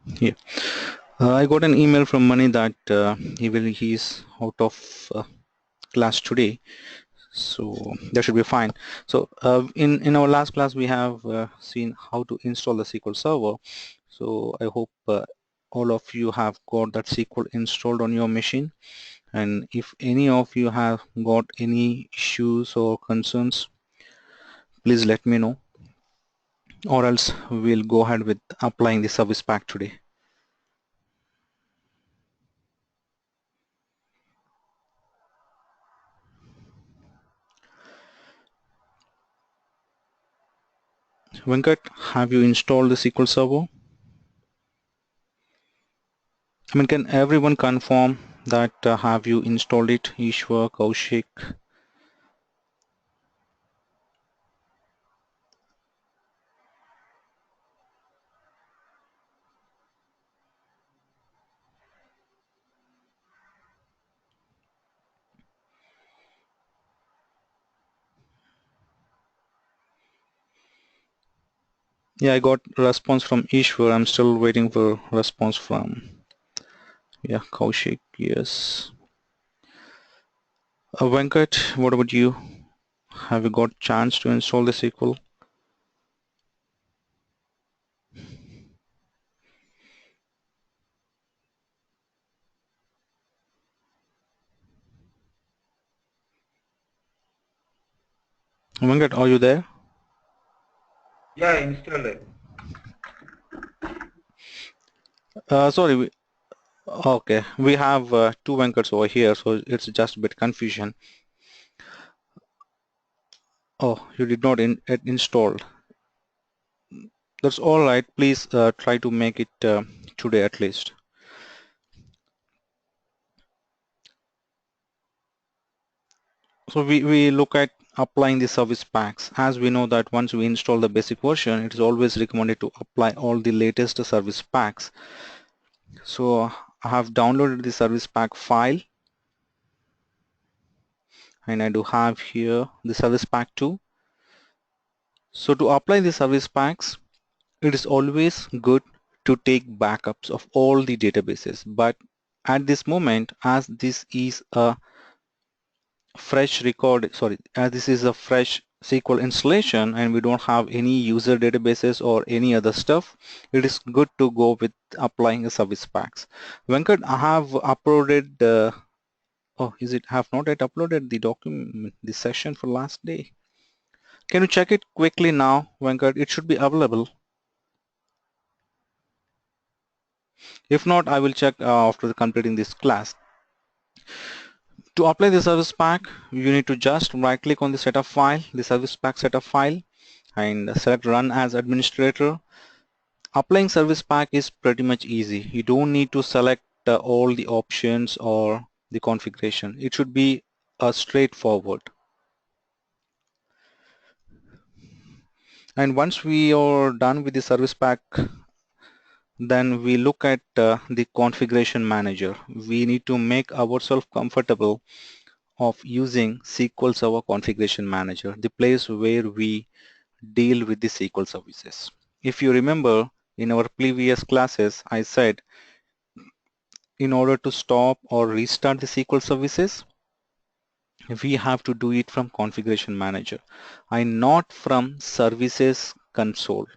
Yeah, I got an email from Mani that he's out of class today, so that should be fine. So in our last class we have seen how to install the SQL Server. So I hope all of you have got that SQL installed on your machine, and if any of you have got any issues or concerns, please let me know, or else we'll go ahead with applying the service pack today. Venkat, have you installed the SQL Server? I mean, can everyone confirm that have you installed it? Ishwar, Kaushik? Yeah, I got response from Ishwar. I'm still waiting for response from, yeah, Kaushik. Yes. Venkat, what about you? Have you got chance to install the SQL? Venkat, are you there? Yeah, installed it. Sorry. Okay, we have two Venkats over here, so it's just a bit confusion. Oh, you did not install. That's all right. Please try to make it today at least. So we look at applying the service packs. As we know that once we install the basic version, it is always recommended to apply all the latest service packs. So I have downloaded the service pack file, and I do have here the service pack 2. So to apply the service packs, it is always good to take backups of all the databases. But at this moment, as this is a as this is a fresh SQL installation and we don't have any user databases or any other stuff, it is good to go with applying the service packs. Venkat, I have uploaded, oh, is it have not yet uploaded the document, the session for last day? Can you check it quickly now, Venkat? It should be available. If not, I will check after completing this class. To apply the service pack, you need to just right click on the setup file, the service pack setup file, and select run as administrator. Applying service pack is pretty much easy. You don't need to select all the options or the configuration. It should be straightforward. And once we are done with the service pack, then we look at the configuration manager. We need to make ourselves comfortable of using SQL Server Configuration Manager, the place where we deal with the SQL services. If you remember, in our previous classes, I said in order to stop or restart the SQL services, we have to do it from Configuration Manager and not from Services Console.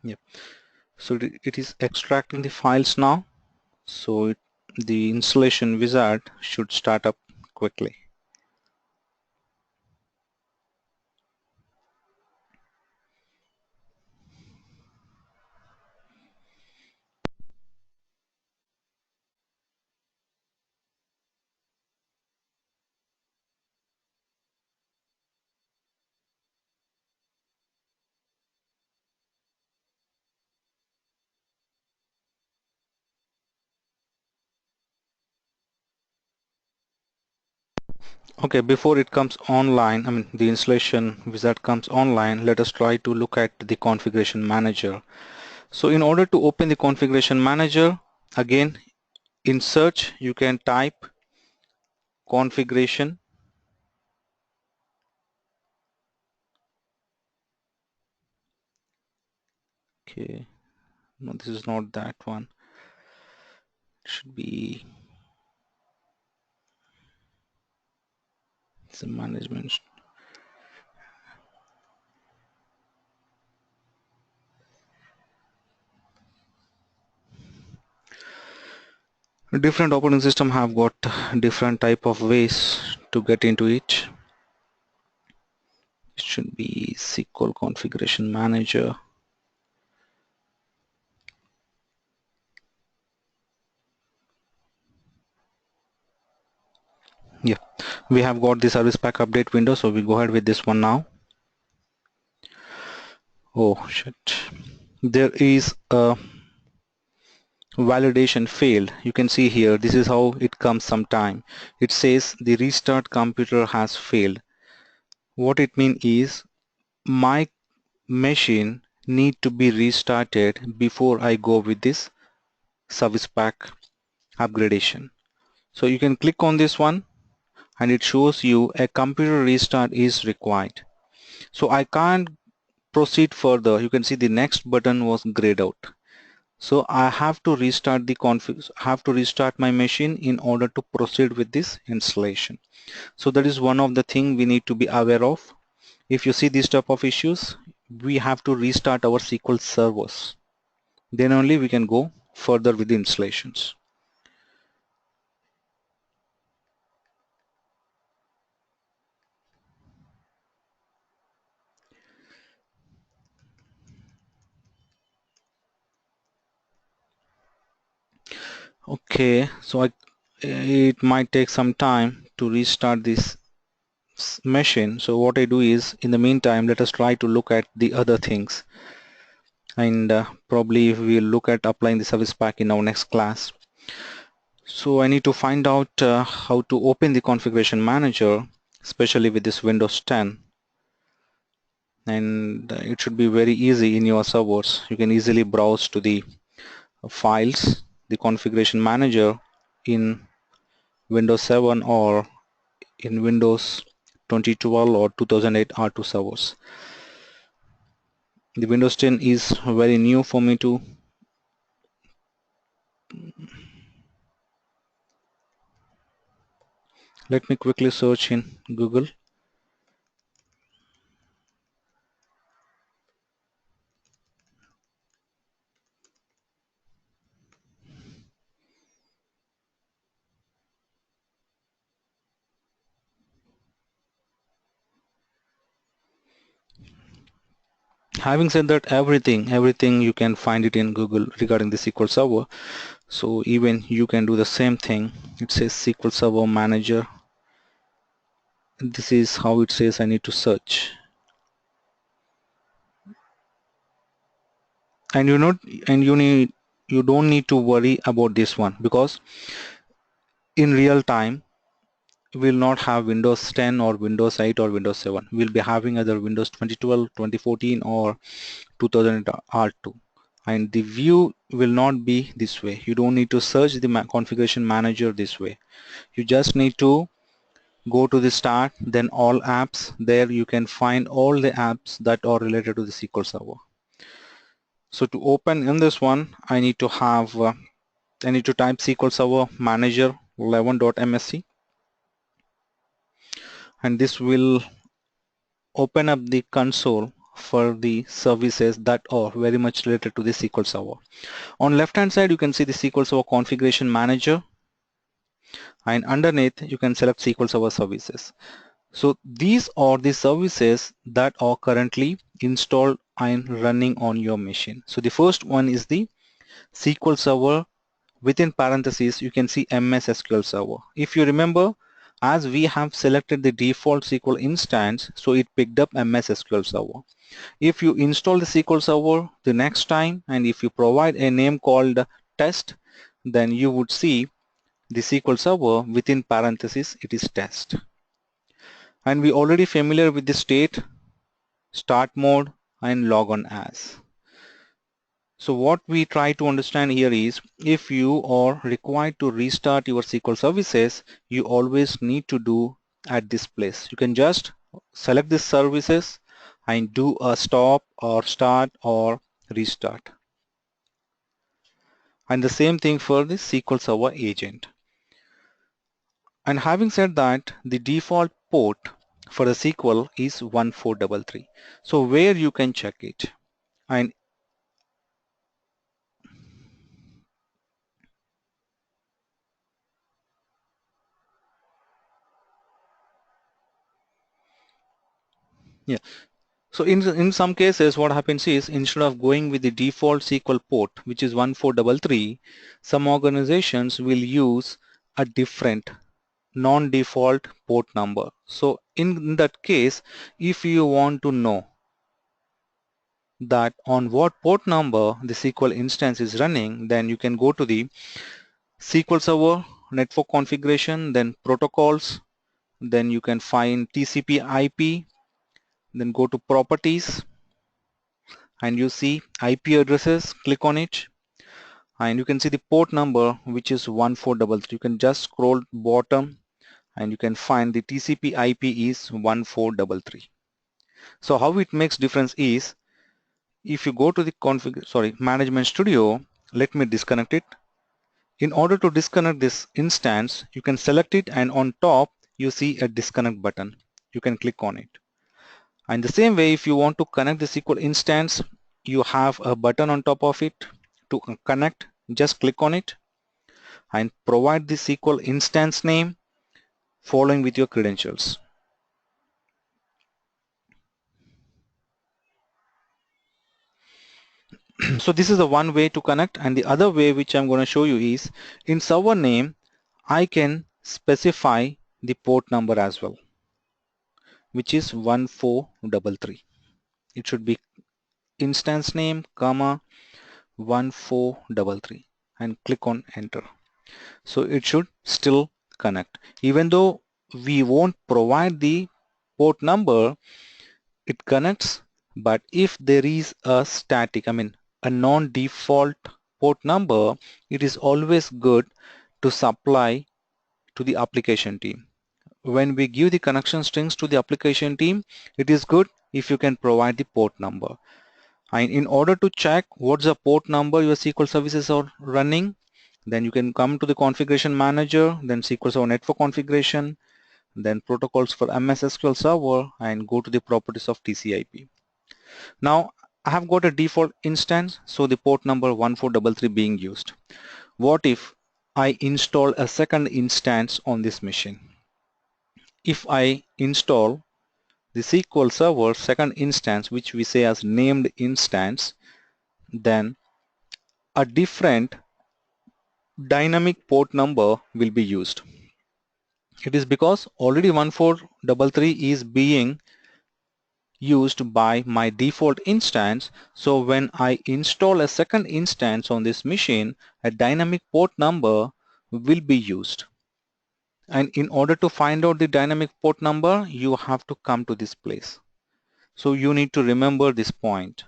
Yep. So it is extracting the files now. So the installation wizard should start up quickly. Okay, before it comes online, I mean the installation wizard comes online, let us try to look at the configuration manager. So in order to open the configuration manager, again in search you can type configuration Okay, no, this is not that one. It should be some management. Different operating system have got different type of ways to get into it. It should be SQL Configuration Manager. Yeah, we have got the service pack update window, so we go ahead with this one now. Oh shit, there is a validation failed. You can see here, this is how it comes sometime. It says the restart computer has failed. What it means is my machine need to be restarted before I go with this service pack upgradation. So you can click on this one and it shows you a computer restart is required. So I can't proceed further. You can see the next button was grayed out. So I have to restart the config, have to restart my machine in order to proceed with this installation. So that is one of the thing we need to be aware of. If you see these type of issues, we have to restart our SQL servers. Then only we can go further with the installations. Okay, so it might take some time to restart this machine. So what I do is, in the meantime, let us try to look at the other things, and probably we'll look at applying the service pack in our next class. So I need to find out how to open the configuration manager, especially with this Windows 10, and it should be very easy in your servers. You can easily browse to the files, the configuration manager in Windows 7 or in Windows 2012 or 2008 R2 servers. The Windows 10 is very new for me to. Let me quickly search in Google. Having said that, everything you can find it in Google regarding the SQL Server. So even you can do the same thing. It says SQL Server Manager. This is how it says I need to search. And you don't need to worry about this one, because in real time we'll not have Windows 10 or Windows 8 or Windows 7. We'll be having either Windows 2012, 2014 or 2000 R2, and the view will not be this way. You don't need to search the configuration manager this way. You just need to go to the start, then all apps. There you can find all the apps that are related to the SQL Server. So to open in this one, I need to type SQL Server Manager 11.msc, and this will open up the console for the services that are very much related to the SQL Server. On left hand side you can see the SQL Server Configuration Manager, and underneath you can select SQL Server Services. So these are the services that are currently installed and running on your machine. So the first one is the SQL Server. Within parentheses you can see MS SQL Server. If you remember, as we have selected the default SQL instance, so it picked up MS SQL Server. If you install the SQL Server the next time, and if you provide a name called test, then you would see the SQL Server within parentheses it is test. And we already familiar with the state, start mode and log on as. So what we try to understand here is, if you are required to restart your SQL services, you always need to do at this place. You can just select these services and do a stop or start or restart. And the same thing for the SQL Server agent. And having said that, the default port for the SQL is 1433. So where you can check it. And yeah, so in some cases what happens is instead of going with the default SQL port which is 1433, some organizations will use a different non-default port number. So in that case, if you want to know that on what port number the SQL instance is running, then you can go to the SQL Server network configuration, then protocols, then you can find TCP IP, then go to properties and you see IP addresses, click on it and you can see the port number which is 1433. You can just scroll bottom and you can find the TCP IP is 1433. So how it makes difference is if you go to the management studio, let me disconnect it. In order to disconnect this instance, you can select it and on top you see a disconnect button. You can click on it. And the same way, if you want to connect the SQL instance, you have a button on top of it to connect. Just click on it and provide the SQL instance name following with your credentials. So this is the one way to connect, and the other way which I'm going to show you is in server name I can specify the port number as well, which is 1433. It should be instance name comma 1433 and click on enter. So it should still connect even though we won't provide the port number. It connects, but if there is a static, a non-default port number, it is always good to supply to the application team. When we give the connection strings to the application team, it is good if you can provide the port number. And in order to check what's the port number your SQL services are running, then you can come to the configuration manager, then SQL Server network configuration, then protocols for MS SQL Server, and go to the properties of TCP. Now I have got a default instance, so the port number 1433 being used. What if I install a second instance on this machine? If I install the SQL Server second instance, which we say as named instance, then a different dynamic port number will be used. It is because already 1433 is being used by my default instance, so when I install a second instance on this machine, a dynamic port number will be used. And in order to find out the dynamic port number, you have to come to this place. So you need to remember this point.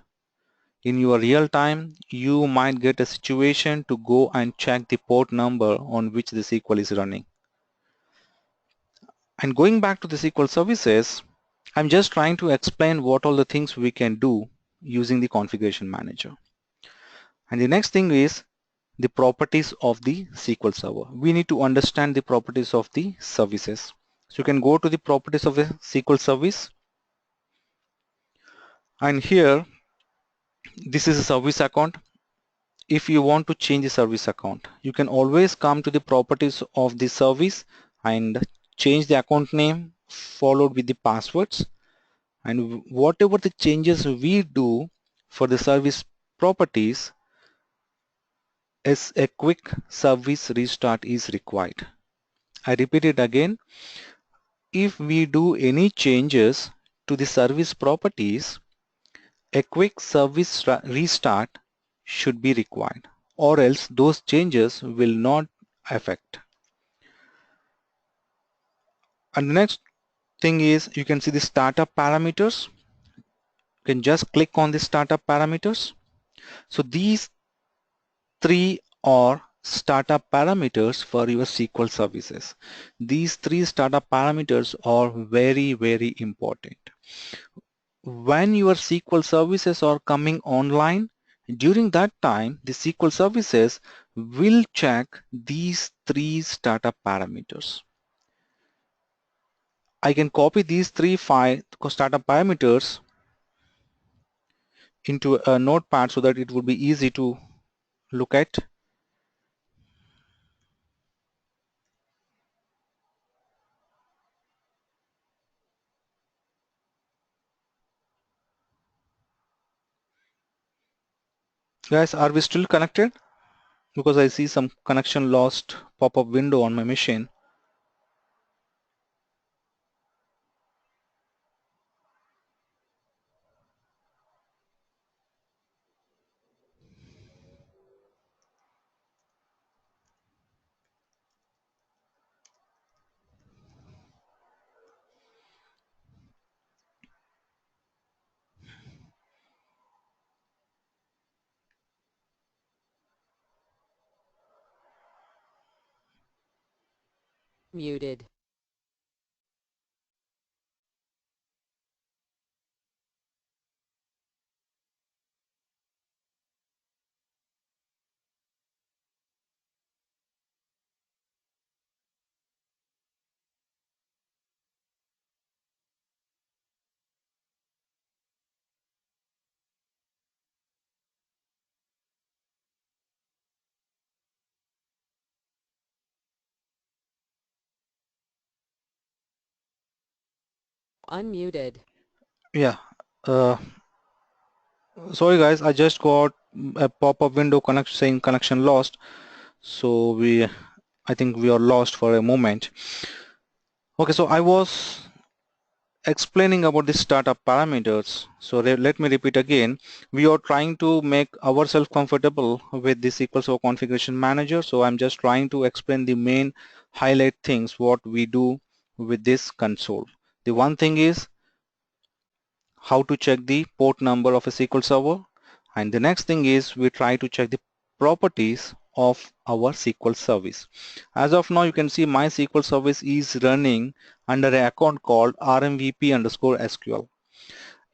In your real time, you might get a situation to go and check the port number on which the SQL is running. And going back to the SQL services, I'm just trying to explain what all the things we can do using the configuration manager. And the next thing is the properties of the SQL Server. We need to understand the properties of the services. So you can go to the properties of the SQL service, and here this is a service account. If you want to change the service account, you can always come to the properties of the service and change the account name followed with the passwords. And whatever the changes we do for the service properties, is a quick service restart is required. I repeat it again. If we do any changes to the service properties, a quick service restart should be required, or else those changes will not affect. And the next thing is you can see the startup parameters. You can just click on the startup parameters. So these three are startup parameters for your SQL services. These three startup parameters are very, very important. When your SQL services are coming online, During that time, the SQL services will check these three startup parameters. I can copy these three startup parameters into a notepad so that it would be easy to look at. Guys, are we still connected? Because I see some connection lost pop-up window on my machine. Muted. Unmuted. Yeah. Uh, Sorry guys, I just got a pop-up window saying connection lost. So I think we are lost for a moment. Okay, so I was explaining about the startup parameters. So let me repeat again. We are trying to make ourselves comfortable with the SQL Server Configuration Manager. So I'm just trying to explain the main highlight things what we do with this console. The one thing is how to check the port number of a SQL Server, and the next thing is we try to check the properties of our SQL service. As of now, you can see my SQL service is running under an account called rmvp_sql.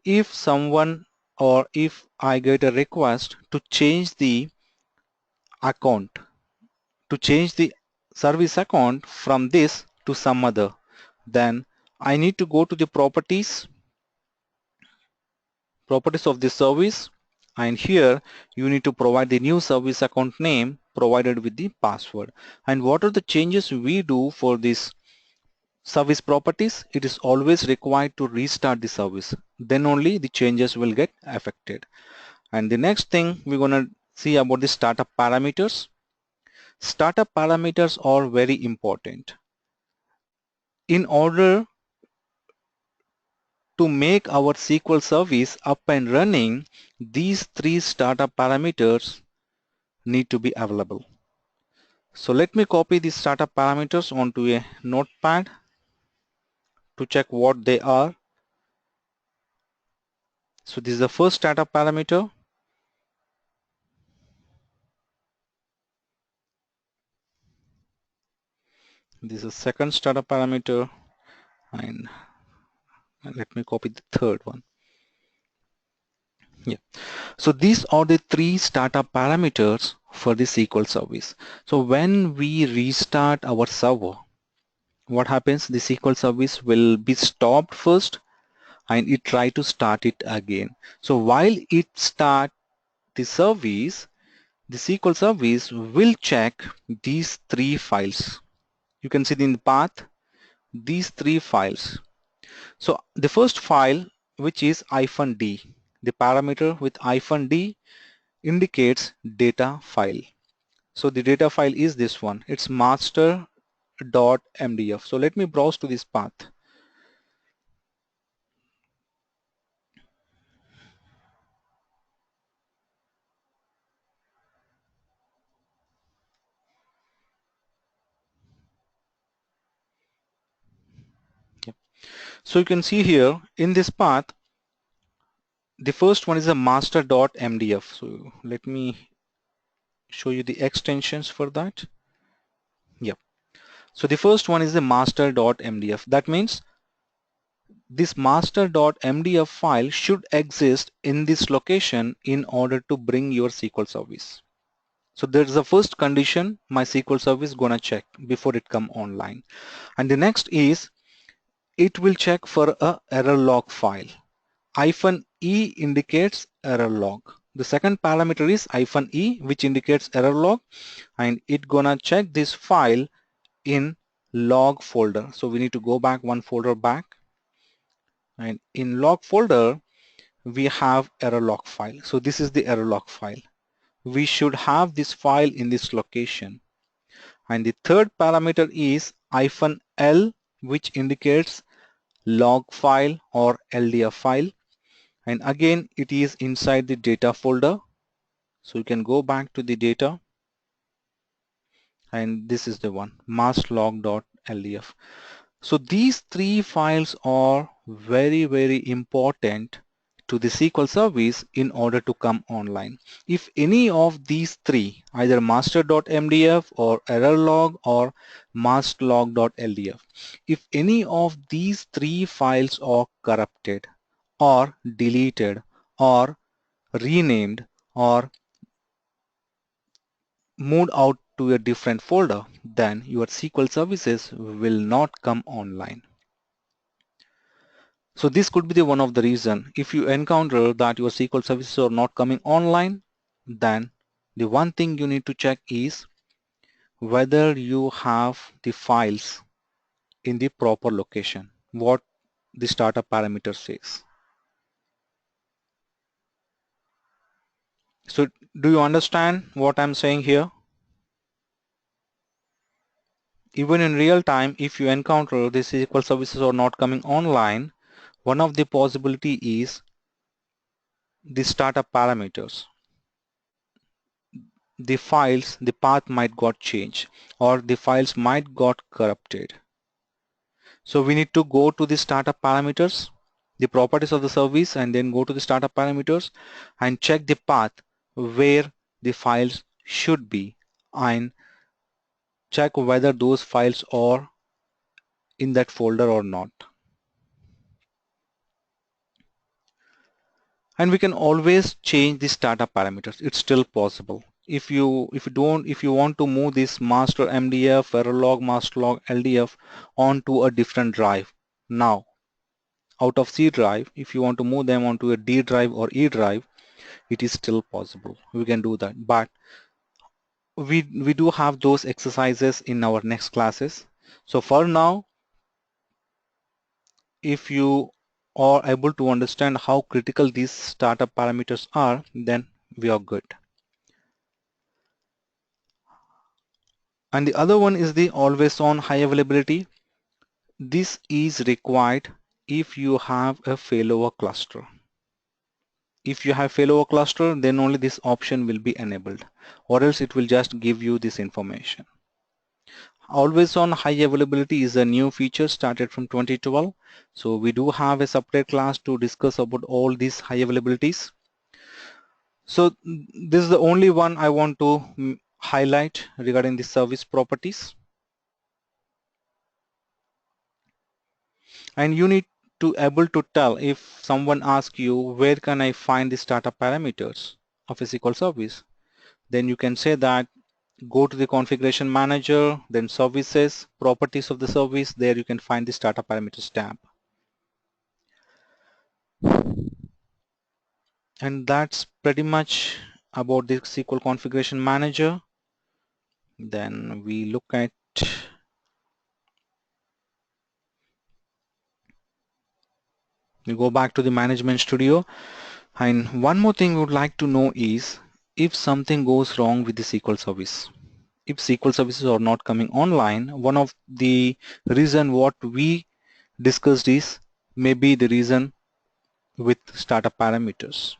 If someone or if I get a request to change the account, to change the service account from this to some other, then I need to go to the properties of the service, and here you need to provide the new service account name provided with the password. And what are the changes we do for this service properties? It is always required to restart the service, then only the changes will get affected. And the next thing we're going to see about the startup parameters. Startup parameters are very important. In order to make our SQL service up and running, these three startup parameters need to be available. So let me copy the startup parameters onto a notepad to check what they are. So this is the first startup parameter. This is the second startup parameter, and let me copy the third one. Yeah. So these are the three startup parameters for the SQL service. So when we restart our server, what happens? The SQL service will be stopped first and it try to start it again. So while it start the service, the SQL service will check these three files. You can see in the path these three files. So the first file, which is -d, the parameter with -d indicates data file. So the data file is this one. It's master.mdf. So let me browse to this path. Yep. So you can see here in this path, the first one is a master.mdf. So let me show you the extensions for that. Yep. So the first one is the master.mdf. That means this master.mdf file should exist in this location in order to bring your SQL service. So there's the first condition my SQL service gonna check before it come online. And the next is it will check for a error log file. -e indicates error log. The second parameter is -e, which indicates error log, and it gonna check this file in log folder. So we need to go back one folder back, and in log folder we have error log file. So this is the error log file. We should have this file in this location. And the third parameter is -l, which indicates log file or LDF file. And again, it is inside the data folder. So you can go back to the data, and this is the one, maslog.ldf. So these three files are very, very important to the SQL service in order to come online. If any of these three, either master.mdf or error log or maslog.ldf, if any of these three files are corrupted or deleted or renamed or moved out to a different folder, then your SQL services will not come online. So this could be the one of the reason. If you encounter that your SQL services are not coming online, then the one thing you need to check is whether you have the files in the proper location, what the startup parameter says. So do you understand what I'm saying here? Even in real time, if you encounter the SQL services are not coming online, one of the possibility is the startup parameters. The files, the path might got changed or the files might got corrupted. So we need to go to the startup parameters, the properties of the service, and then go to the startup parameters and check the path where the files should be and check whether those files are in that folder or not. And we can always change the startup parameters. It's still possible. If you want to move this master MDF, Verilog, masterlog, LDF onto a different drive now out of C drive, if you want to move them onto a D drive or E drive, it is still possible. We can do that, but we do have those exercises in our next classes. So for now, if you are able to understand how critical these startup parameters are, then we are good. And the other one is the always on high availability. This is required if you have a failover cluster. If you have failover cluster, then only this option will be enabled, or else it will just give you this information. Always on high availability is a new feature started from 2012. So we do have a separate class to discuss about all these high availabilities. So this is the only one I want to highlight regarding the service properties. And you need to able to tell if someone asks you where can I find the startup parameters of a SQL service, then you can say that go to the configuration manager, then services, properties of the service. There you can find the startup parameters tab. And that's pretty much about the SQL configuration manager. Then we look at, we go back to the management studio. And one more thing we would like to know is if something goes wrong with the SQL service. If SQL services are not coming online, one of the reason what we discussed is maybe the reason with startup parameters.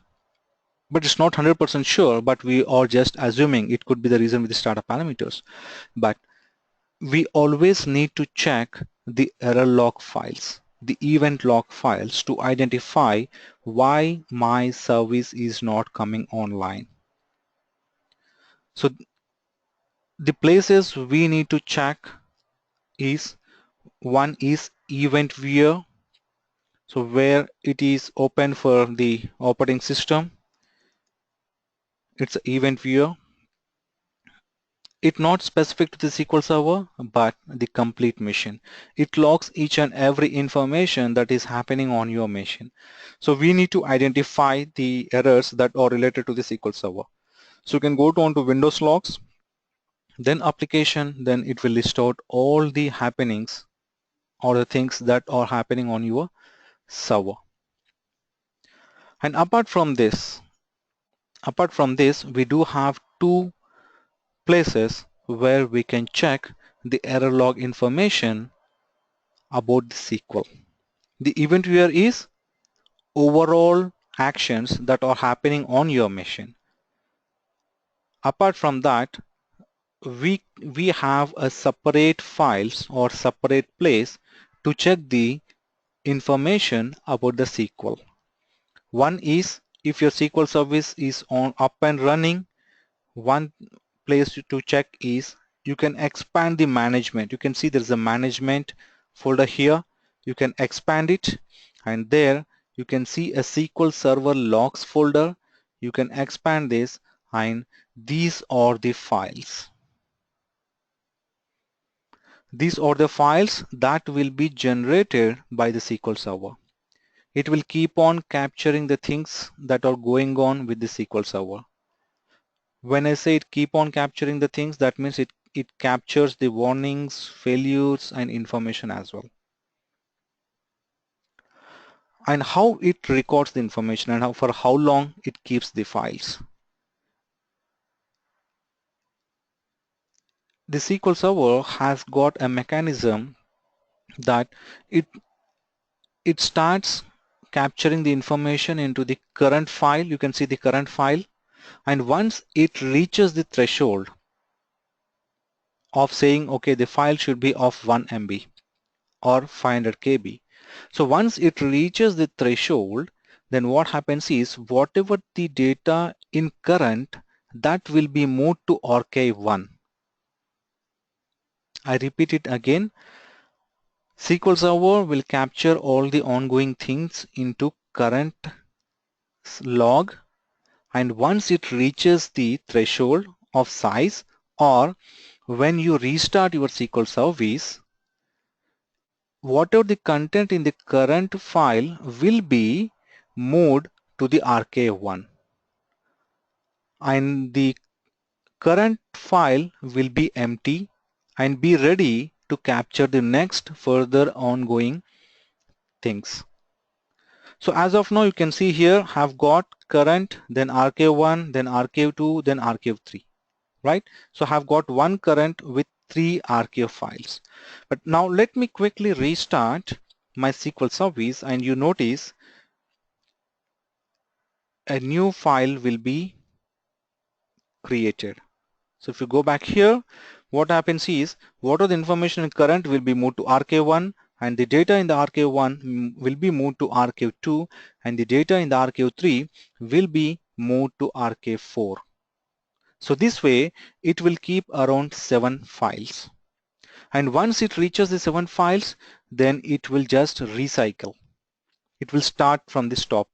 But it's not 100% sure, but we are just assuming it could be the reason with the startup parameters. But we always need to check the error log files, the event log files, to identify why my service is not coming online. So the places we need to check is, one is event viewer, So where it is open for the operating system, it's event viewer. It's not specific to the SQL Server, but the complete machine. It logs each and every information that is happening on your machine. So we need to identify the errors that are related to the SQL Server. So you can go on to Windows Logs, then Application, then it will list out all the happenings or the things that are happening on your server. And apart from this, we do have two places where we can check the error log information about the SQL. The event viewer is overall actions that are happening on your machine. Apart from that, we have a separate files or separate place to check the information about the SQL. One is if your SQL service is on up and running. One place to check is you can expand the management. You can see there's a management folder here. You can expand it, and there you can see a SQL Server logs folder. You can expand this, and these are the files. These are the files that will be generated by the SQL Server. It will keep on capturing the things that are going on with the SQL Server. When I say it keep on capturing the things, that means it captures the warnings, failures, and information as well. And how it records the information and for how long it keeps the files. The SQL Server has got a mechanism that it starts capturing the information into the current file. You can see the current file, and once it reaches the threshold of saying, okay, the file should be of 1 MB or 500 KB. So once it reaches the threshold, then what happens is whatever the data in current, that will be moved to archive 1. I repeat it again. SQL Server will capture all the ongoing things into current log, and once it reaches the threshold of size, or when you restart your SQL service, whatever the content in the current file will be moved to the archive 1, and the current file will be empty and be ready to capture the next further ongoing things. So as of now, you can see here have got current, then archive 1, then archive 2, then archive 3, right? So have got one current with 3 archive files. But now let me quickly restart my SQL service, and you notice a new file will be created. So if you go back here, what happens is what are the information in current will be moved to archive 1, and the data in the archive 1 will be moved to archive 2, and the data in the archive 3 will be moved to archive 4. So this way it will keep around 7 files, and once it reaches the 7 files, then it will just recycle. It will start from the top.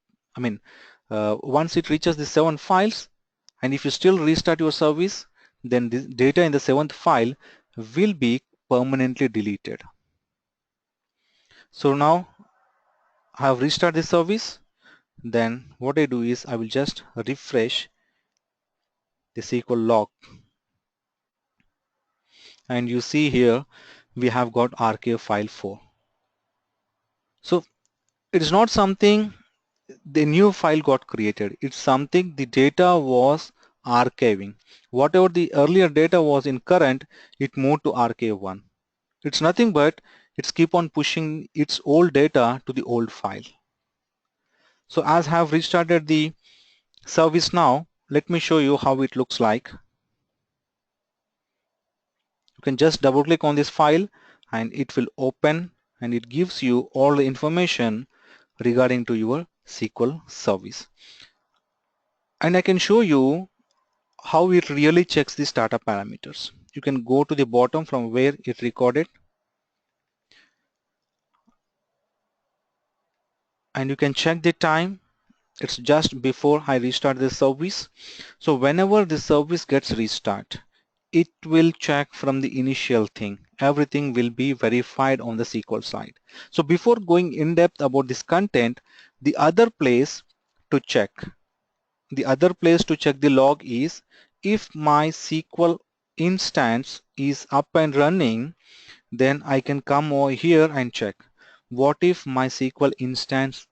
Once it reaches the 7 files, and if you still restart your service, then the data in the 7th file will be permanently deleted. So now I have restarted the service. Then what I do is I will just refresh the SQL log, and you see here we have got archive file 4. So it is not something the new file got created. It's something the data was archiving. Whatever the earlier data was in current, it moved to archive 1. It's nothing but it's keep on pushing its old data to the old file. So as I have restarted the service now, let me show you how it looks like. You can just double click on this file and it will open, and it gives you all the information regarding to your SQL service. And I can show you how it really checks the startup parameters. You can go to the bottom from where it recorded. and you can check the time. It's just before I restart the service. So whenever the service gets restart, it will check from the initial thing. Everything will be verified on the SQL side. So before going in depth about this content, the other place to check, the log is if my SQL instance is up and running, then I can come over here and check. What if my SQL instance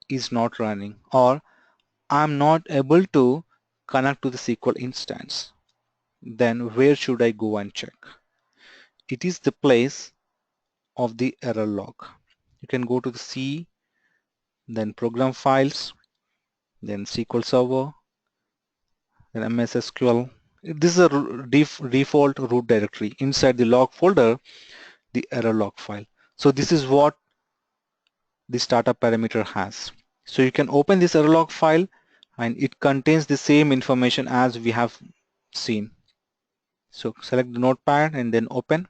is not running, or I'm not able to connect to the SQL instance? Then where should I go and check? It is the place of the error log. You can go to the C, then program files, then SQL Server, then MS SQL. This is a default root directory. Inside the log folder, the error log file. So this is what the startup parameter has. So you can open this error log file, and it contains the same information as we have seen. So select the notepad and then open.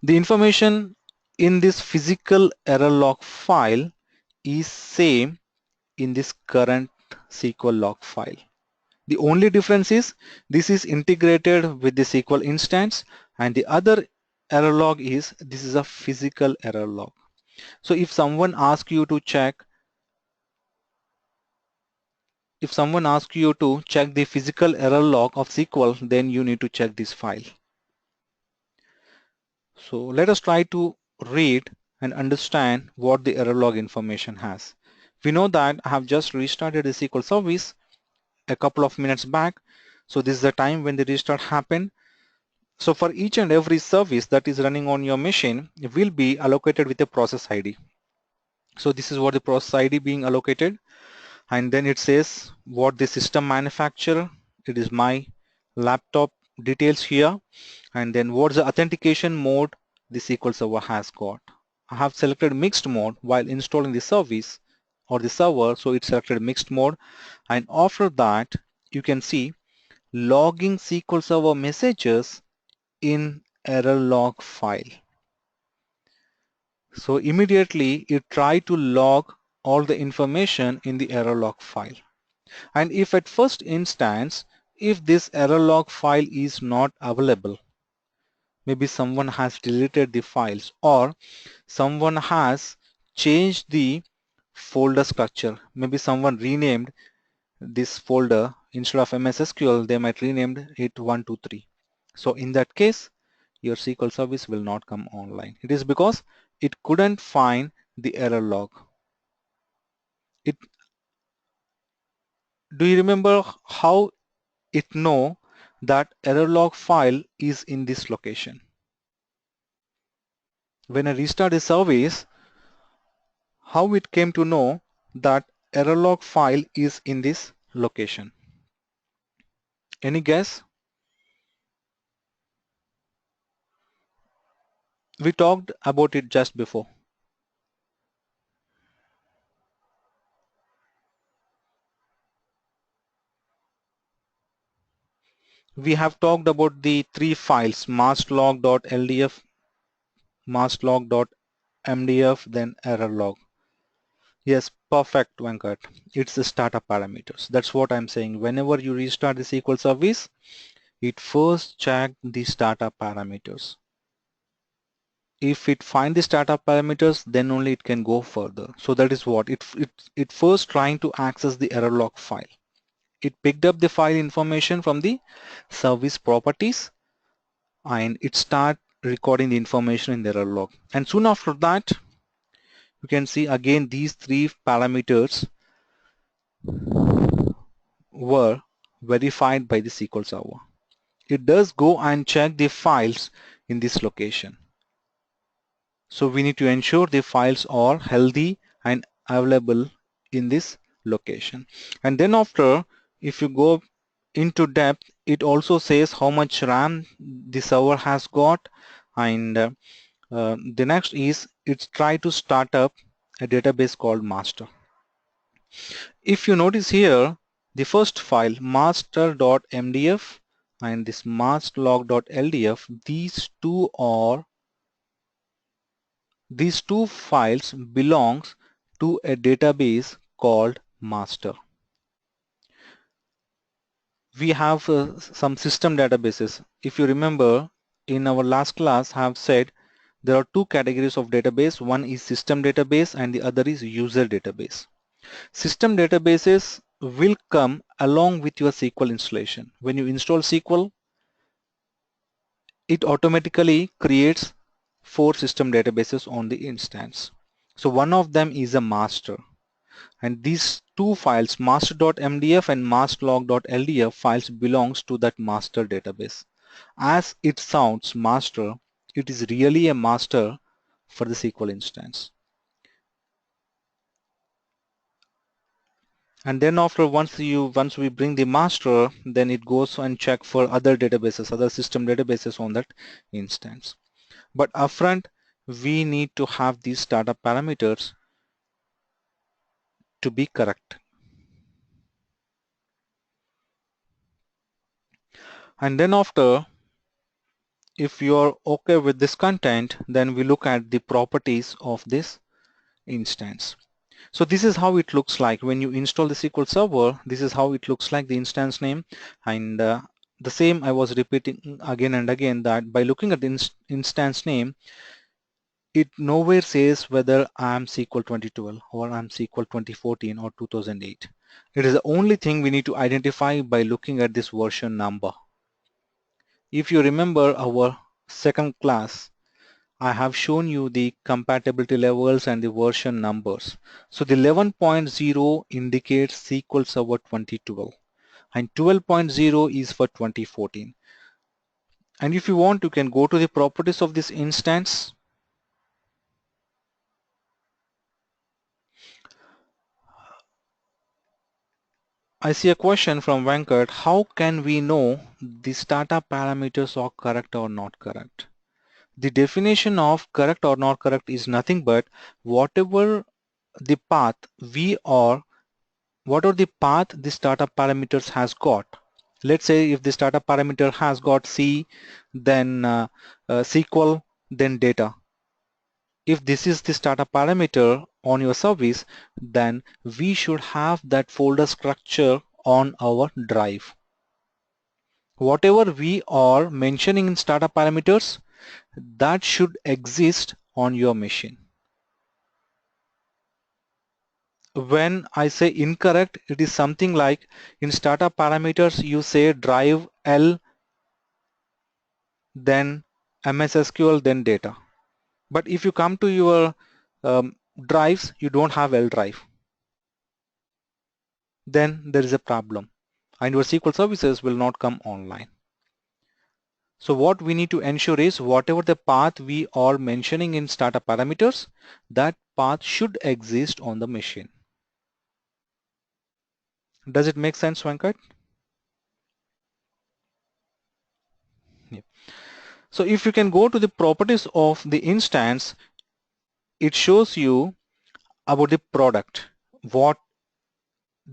The information in this physical error log file is same in this current SQL log file. The only difference is this is integrated with the SQL instance, and the other error log is this is a physical error log. So if someone asks you to check the physical error log of SQL, then you need to check this file. So let us try to read and understand what the error log information has. We know that I have just restarted the SQL service a couple of minutes back. So this is the time when the restart happened. So for each and every service that is running on your machine, it will be allocated with a process ID. So this is what the process ID being allocated, and then it says what the system manufacturer, it is my laptop details here, and then what's the authentication mode the SQL Server has got. I have selected mixed mode while installing the service or the server, so it selected mixed mode, and after that you can see logging SQL Server messages in error log file. So immediately it try to log all the information in the error log file. And if at first instance, if this error log file is not available, maybe someone has deleted the files, or someone has changed the folder structure. Maybe someone renamed this folder, instead of MS SQL, they might renamed it 123. So in that case, your SQL service will not come online. It is because it couldn't find the error log. Do you remember how it know that error log file is in this location? When I restart the service, how it came to know that error log file is in this location? Any guess? We talked about it just before. We have talked about the three files, masterlog.ldf, masterlog.mdf, then error log. Yes, perfect, Venkat. It's the startup parameters. That's what I'm saying. Whenever you restart the SQL service, it first check the startup parameters. If it find the startup parameters, then only it can go further. So that is what it first trying to access the error log file. It picked up the file information from the service properties, and it start recording the information in the error log. And soon after that, you can see again these three parameters were verified by the SQL Server. It does go and check the files in this location. So we need to ensure the files are healthy and available in this location. And then after, if you go into depth, it also says how much RAM the server has got, and the next is it's try to start up a database called master. If you notice here, the first file master.mdf and this masterlog.ldf, these two files belongs to a database called master. We have some system databases. If you remember, in our last class I have said there are two categories of database. One is system database and the other is user database. System databases will come along with your SQL installation. When you install SQL, it automatically creates 4 system databases on the instance. So one of them is a master. And these two files, master.mdf and masterlog.ldf files belongs to that master database. As it sounds master, it is really a master for the SQL instance. And then after once we bring the master, then it goes and check for other databases, other system databases on that instance. But upfront, we need to have these startup parameters to be correct. And then after, if you're okay with this content, then we look at the properties of this instance. So this is how it looks like when you install the SQL Server. This is how it looks like, the instance name. And the same I was repeating again and again, that by looking at the instance name, it nowhere says whether I'm SQL 2012 or I'm SQL 2014 or 2008. It is the only thing we need to identify by looking at this version number. If you remember our second class, I have shown you the compatibility levels and the version numbers. So the 11.0 indicates SQL Server 2012 and 12.0 is for 2014. And if you want, you can go to the properties of this instance. I see a question from Venkat. How can we know the startup parameters are correct or not correct? The definition of correct or not correct is nothing but whatever the path we are, what are the path the startup parameters has got. Let's say if the startup parameter has got C, then SQL, then data. If this is the startup parameter on your service, then we should have that folder structure on our drive. Whatever we are mentioning in startup parameters, that should exist on your machine. When I say incorrect, it is something like in startup parameters you say drive L, then MS SQL, then data. But if you come to your drives, you don't have L drive. Then there is a problem and your SQL services will not come online. So what we need to ensure is whatever the path we are mentioning in startup parameters, that path should exist on the machine. Does it make sense, Venkat? Yeah. So if you can go to the properties of the instance, it shows you about the product, what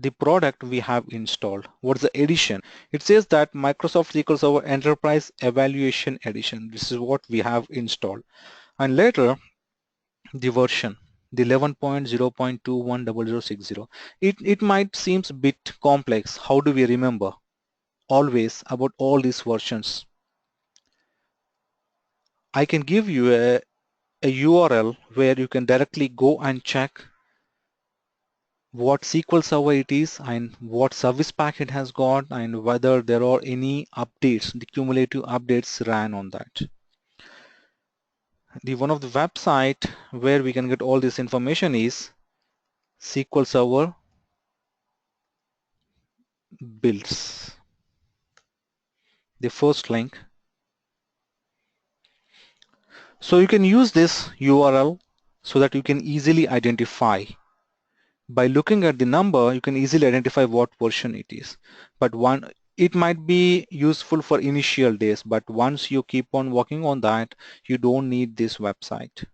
the product we have installed, what's the edition. It says that Microsoft SQL Server Enterprise Evaluation Edition. This is what we have installed. And later, the version, the 11.0.210060. It might seems a bit complex. How do we remember always about all these versions? I can give you a URL where you can directly go and check what SQL Server it is and what service pack it has got and whether there are any updates, the cumulative updates ran on that. The one of the website where we can get all this information is SQL Server builds. The first link. So you can use this URL so that you can easily identify. By looking at the number, you can easily identify what version it is. But it might be useful for initial days, but once you keep on working on that, you don't need this website.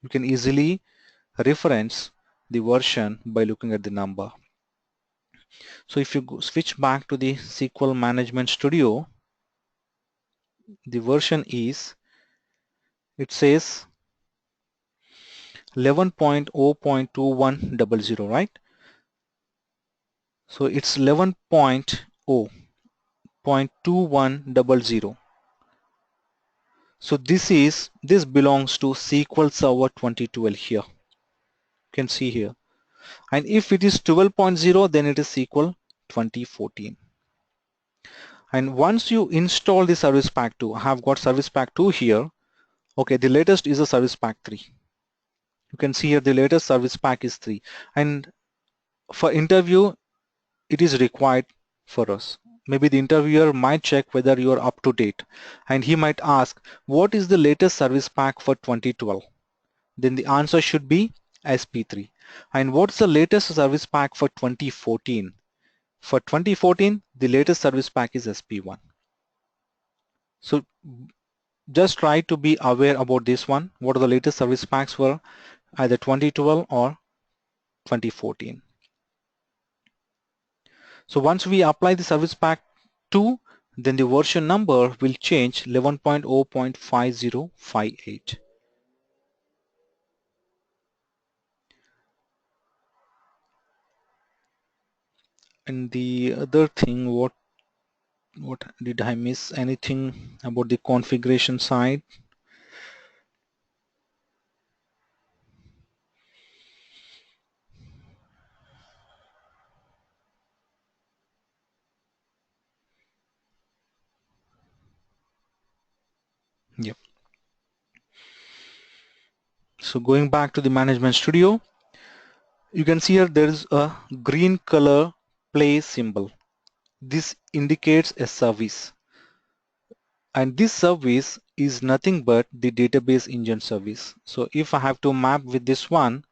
You can easily reference the version by looking at the number. So if you switch back to the SQL Management Studio, the version is, it says 11.0.2100, right? So it's 11.0.2100. So this belongs to SQL Server 2012 here. You can see here. And if it is 12.0, then it is SQL 2014. And once you install the Service Pack 2, I have got Service Pack 2 here. Okay, the latest is a Service Pack 3. You can see here the latest Service Pack is 3. And for interview, it is required for us. Maybe the interviewer might check whether you are up to date. And he might ask, what is the latest Service Pack for 2012? Then the answer should be SP3. And what's the latest Service Pack for 2014? For 2014, the latest Service Pack is SP1. So just try to be aware about this one. What are the latest service packs for either 2012 or 2014. So once we apply the service pack 2, then the version number will change 11.0.5058. And the other thing, what did I miss anything about the configuration side? Yep. So going back to the Management Studio, you can see here there is a green color play symbol. This indicates a service. And this service is nothing but the database engine service. So if I have to map with this one,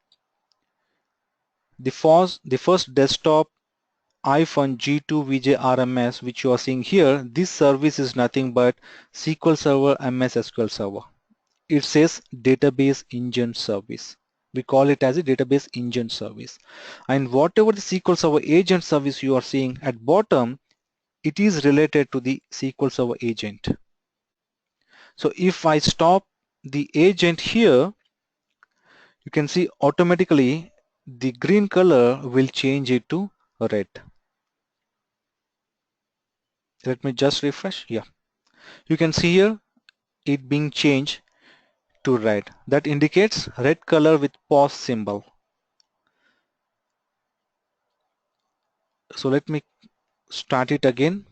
the first desktop iPhone G2 VJRMS which you are seeing here, this service is nothing but SQL Server MS SQL Server. It says database engine service. We call it as a database engine service. And whatever the SQL Server agent service you are seeing at bottom, it is related to the SQL Server agent. So if I stop the agent here, you can see automatically the green color will change it to red. Let me just refresh. Yeah, you can see here it being changed to red. That indicates red color with pause symbol. So let me start it again.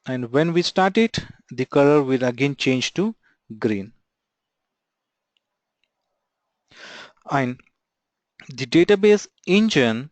And when we start it, the color will again change to green. And the database engine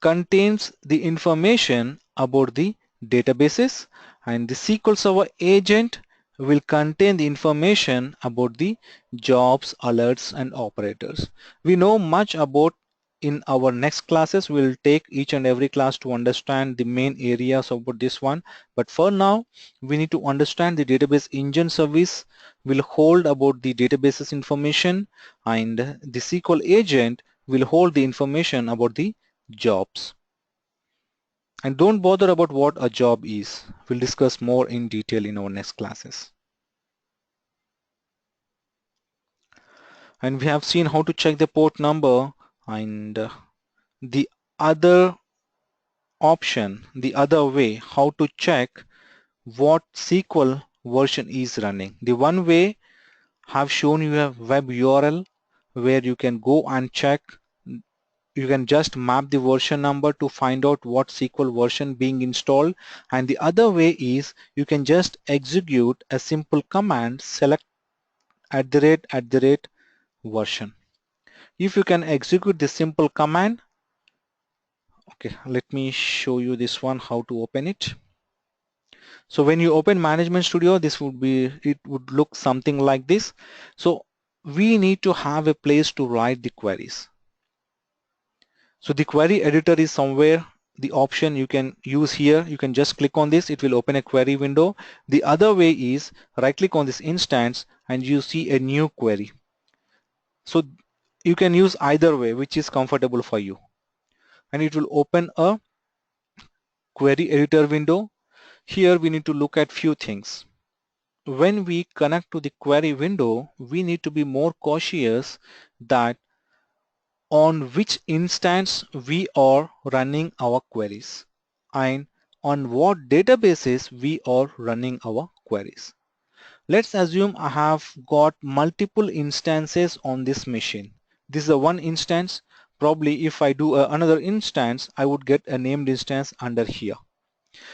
contains the information about the databases, and the SQL Server agent will contain the information about the jobs, alerts and operators. We know much about in our next classes. We'll take each and every class to understand the main areas about this one, but for now we need to understand the database engine service will hold about the databases information, and the SQL agent will hold the information about the jobs. And don't bother about what a job is. We'll discuss more in detail in our next classes. And we have seen how to check the port number, and the other option, the other way how to check what SQL version is running. The one way have shown you a web URL where you can go and check. You can just map the version number to find out what SQL version being installed, and the other way is you can just execute a simple command, select @ version. If you can execute this simple command, okay, let me show you this one how to open it. So when you open Management Studio, it would look something like this. So we need to have a place to write the queries. So the query editor is somewhere, the option you can use here. You can just click on this, it will open a query window. The other way is right click on this instance and you see a new query. So you can use either way, which is comfortable for you. And it will open a query editor window. Here we need to look at few things. when we connect to the query window, we need to be more cautious that on which instance we are running our queries and on what databases we are running our queries. Let's assume I have got multiple instances on this machine. This is a one instance. Probably if I do another instance, I would get a named instance under here.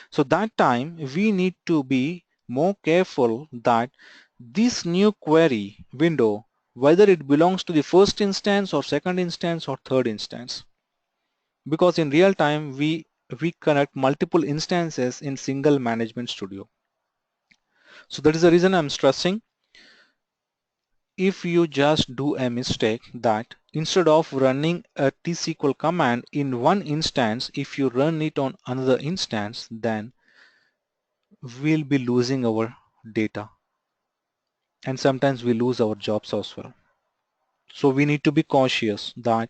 So that time we need to be more careful that this new query window, whether it belongs to the first instance or second instance or third instance. Because in real time we connect multiple instances in single management studio. So that is the reason I'm stressing, if you just do a mistake that instead of running a tsql command in one instance, if you run it on another instance, then we'll be losing our data and sometimes we lose our jobs as well. So we need to be cautious that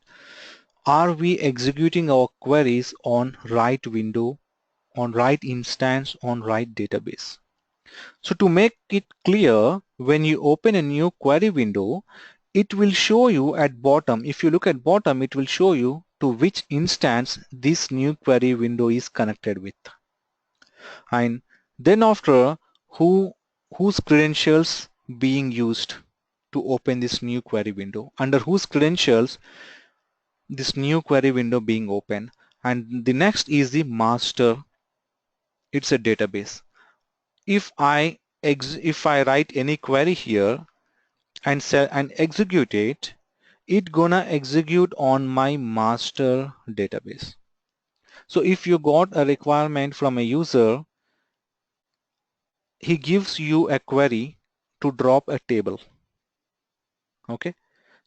are we executing our queries on right window, on right instance, on right database. So to make it clear, when you open a new query window, it will show you at bottom. If you look at bottom, it will show you to which instance this new query window is connected with. And then after, whose credentials being used to open this new query window, under whose credentials this new query window being open. And the next is the master. It's a database. If I write any query here and execute it, it gonna execute on my master database. So if you got a requirement from a user, he gives you a query to drop a table. Okay.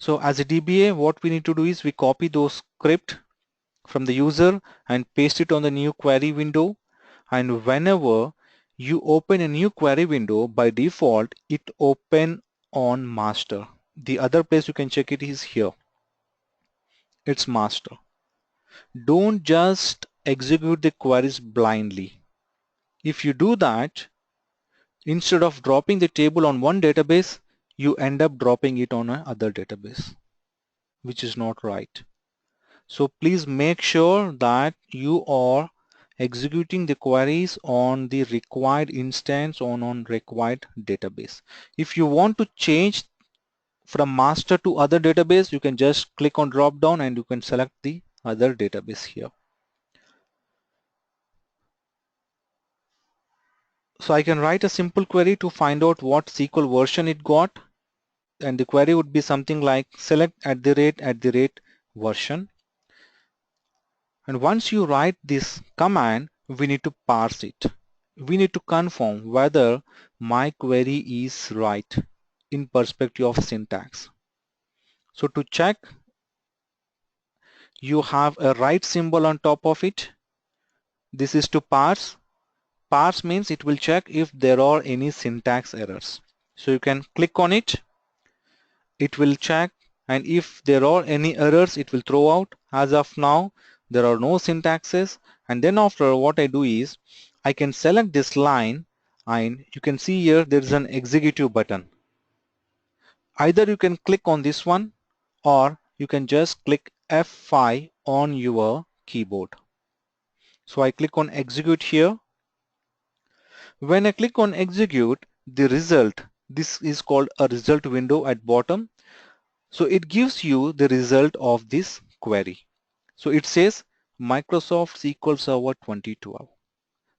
So as a DBA, what we need to do is we copy those script from the user and paste it on the new query window. And whenever you open a new query window, by default, it open on master. The other place you can check it is here. It's master. Don't just execute the queries blindly. If you do that, instead of dropping the table on one database, you end up dropping it on another database, which is not right. So please make sure that you are executing the queries on the required instance on required database. If you want to change from master to other database, you can just click on drop down and you can select the other database here. So I can write a simple query to find out what SQL version it got, and the query would be something like select @ version. And once you write this command, we need to parse it. We need to confirm whether my query is right in perspective of syntax. So to check, you have a right symbol on top of it. This is to parse. Parse means it will check if there are any syntax errors. So you can click on it. It will check, and if there are any errors, it will throw out. As of now, there are no syntaxes. And then after, what I do is I can select this line, and you can see here there is an executive button. Either you can click on this one or you can just click F5 on your keyboard. So I click on execute here. When I click on execute, the result, this is called a result window at bottom. So it gives you the result of this query. So it says Microsoft SQL Server 2012.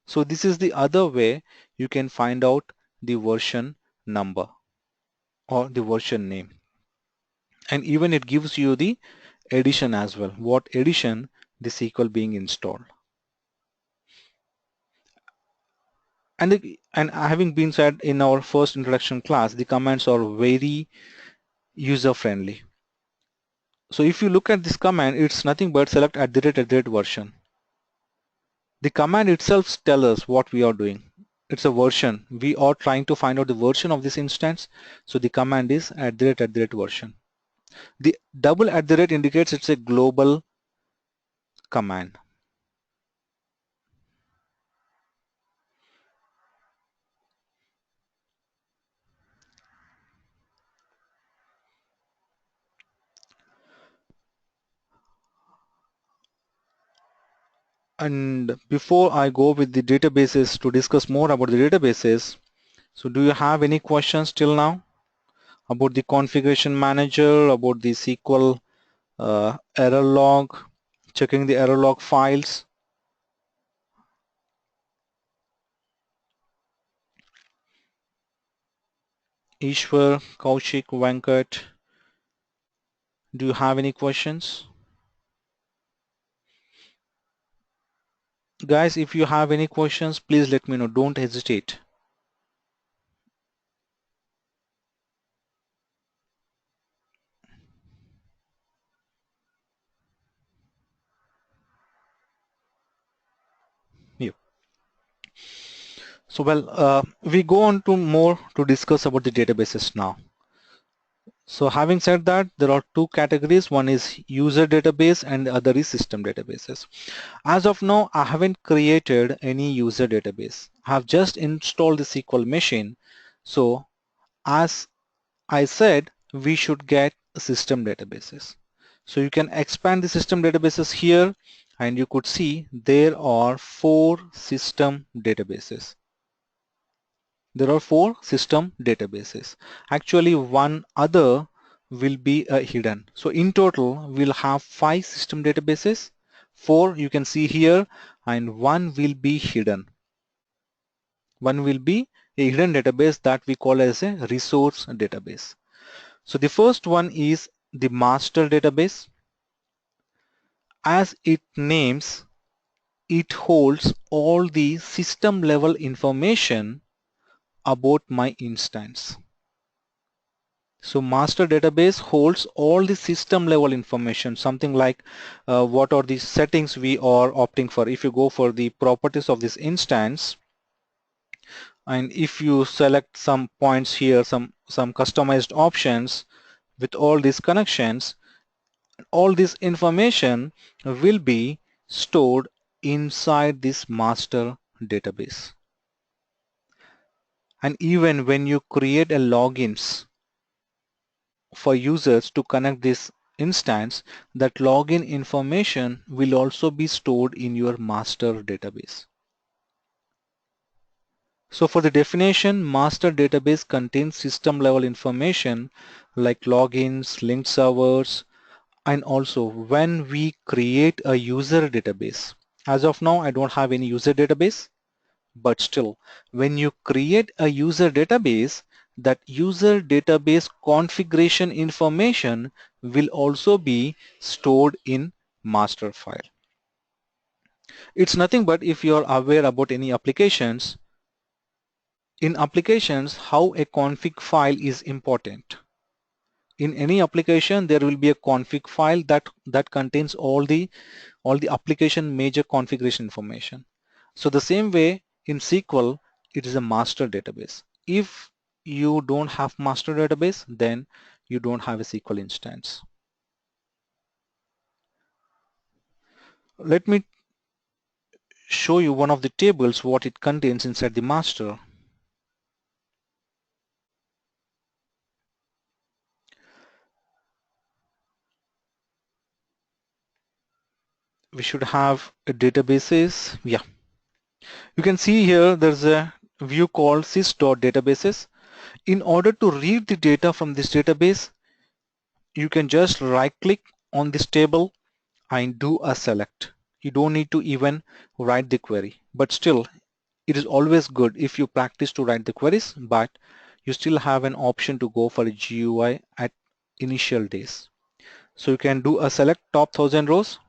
So this is the other way you can find out the version number or the version name. And even it gives you the edition as well, what edition the SQL being installed. And having been said in our first introduction class, the commands are very user friendly. So if you look at this command, it's nothing but select @ version. The command itself tells us what we are doing. It's a version. We are trying to find out the version of this instance. So the command is @ version. The double @ indicates it's a global command. And before I go with the databases to discuss more about the databases, so do you have any questions till now about the configuration manager, about the SQL error log, checking the error log files? Ishwar, Kaushik, Venkat, do you have any questions? Guys, if you have any questions, please let me know. Don't hesitate. Yeah. So we go on to more to discuss about the databases now. So having said that, there are two categories. One is user database and the other is system databases. As of now, I haven't created any user database. I have just installed the SQL machine. So as I said, we should get system databases. So you can expand the system databases here and you could see there are 4 system databases. There are 4 system databases. Actually, one other will be hidden. So in total, we'll have 5 system databases. 4 you can see here and one will be hidden. One will be a hidden database that we call as a resource database. So the first one is the master database. As it names, it holds all the system level information about my instance. So master database holds all the system level information, something like what are the settings we are opting for. If you go for the properties of this instance, and if you select some points here, some customized options with all these connections, all this information will be stored inside this master database. And even when you create a logins for users to connect this instance, that login information will also be stored in your master database. So for the definition, master database contains system level information like logins, linked servers, and also when we create a user database. As of now, I don't have any user database, but still, when you create a user database, that user database configuration information will also be stored in master file. It's nothing but if you're aware about any applications, in applications, how a config file is important. In any application, there will be a config file that contains all the application major configuration information. So the same way in SQL, it is a master database. If you don't have master database, then you don't have a SQL instance. Let me show you one of the tables, what it contains inside the master. We should have a databases. Yeah, you can see here there's a view called sys.databases. In order to read the data from this database, you can just right click on this table and do a select. You don't need to even write the query, but still it is always good if you practice to write the queries, but you still have an option to go for a GUI at initial days. So you can do a select top 1000 rows,